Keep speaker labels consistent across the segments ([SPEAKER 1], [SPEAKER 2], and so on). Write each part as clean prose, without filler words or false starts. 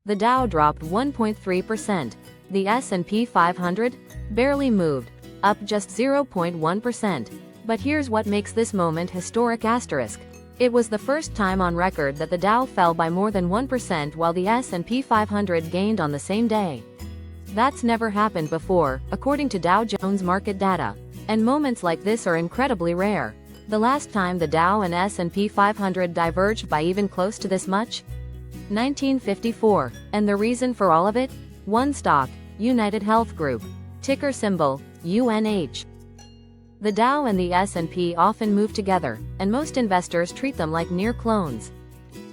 [SPEAKER 1] The Dow dropped 1.3%. The S&P 500 barely moved, up just 0.1%. But here's what makes this moment historic asterisk. It was the first time on record that the Dow fell by more than 1% while the S&P 500 gained on the same day. That's never happened before, according to Dow Jones market data. And moments like this are incredibly rare. The last time the Dow and S&P 500 diverged by even close to this much? 1954. And the reason for all of it? One stock, United Health Group. Ticker symbol, UNH. The Dow and the S&P often move together, and most investors treat them like near clones.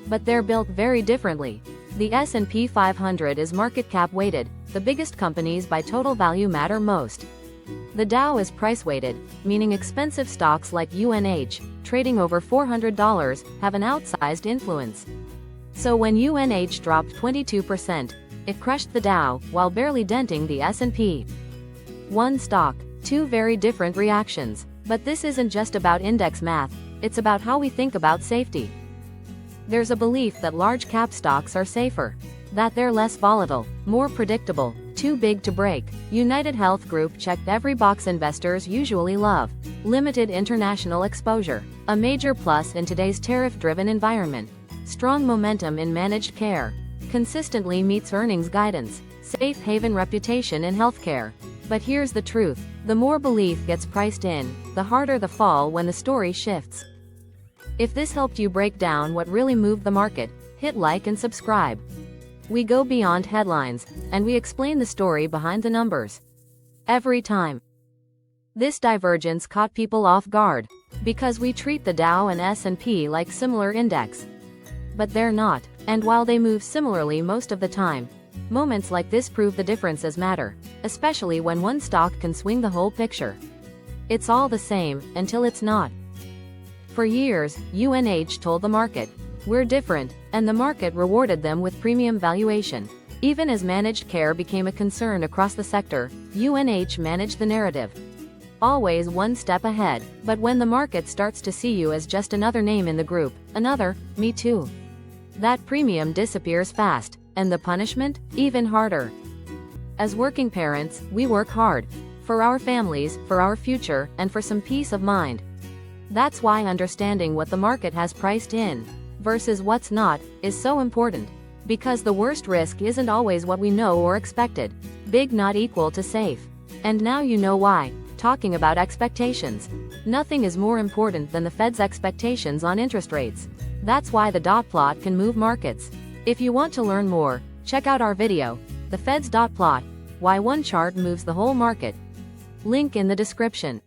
[SPEAKER 1] But they're built very differently. The S&P 500 is market cap weighted, the biggest companies by total value matter most. The Dow is price weighted, meaning expensive stocks like UNH, trading over $400, have an outsized influence. So when UNH dropped 22%, it crushed the Dow, while barely denting the S&P. One stock, two very different reactions. But this isn't just about index math, it's about how we think about safety. There's a belief that large cap stocks are safer, that they're less volatile, more predictable, too big to break. United Health Group checked every box investors usually love. Limited international exposure, a major plus in today's tariff-driven environment. Strong momentum in managed care, consistently meets earnings guidance, safe haven reputation in healthcare. But here's the truth, the more belief gets priced in, the harder the fall when the story shifts. If this helped you break down what really moved the market, hit like and subscribe. We go beyond headlines, and we explain the story behind the numbers. Every time. This divergence caught people off guard, because we treat the Dow and S&P like similar index. But they're not, and while they move similarly most of the time, moments like this prove the differences matter, especially when one stock can swing the whole picture. It's all the same, until it's not. For years, UNH told the market, "We're different," and the market rewarded them with premium valuation. Even as managed care became a concern across the sector, UNH managed the narrative. Always one step ahead, but when the market starts to see you as just another name in the group, another, me too, that premium disappears fast, and the punishment, even harder. As working parents, we work hard. For our families, for our future, and for some peace of mind. That's why understanding what the market has priced in, versus what's not, is so important. Because the worst risk isn't always what we know or expected. Big not equal to safe. And now you know why. Talking about expectations. Nothing is more important than the Fed's expectations on interest rates. That's why the dot plot can move markets. If you want to learn more, check out our video, The Fed's Dot Plot, Why One Chart Moves the Whole Market. Link in the description.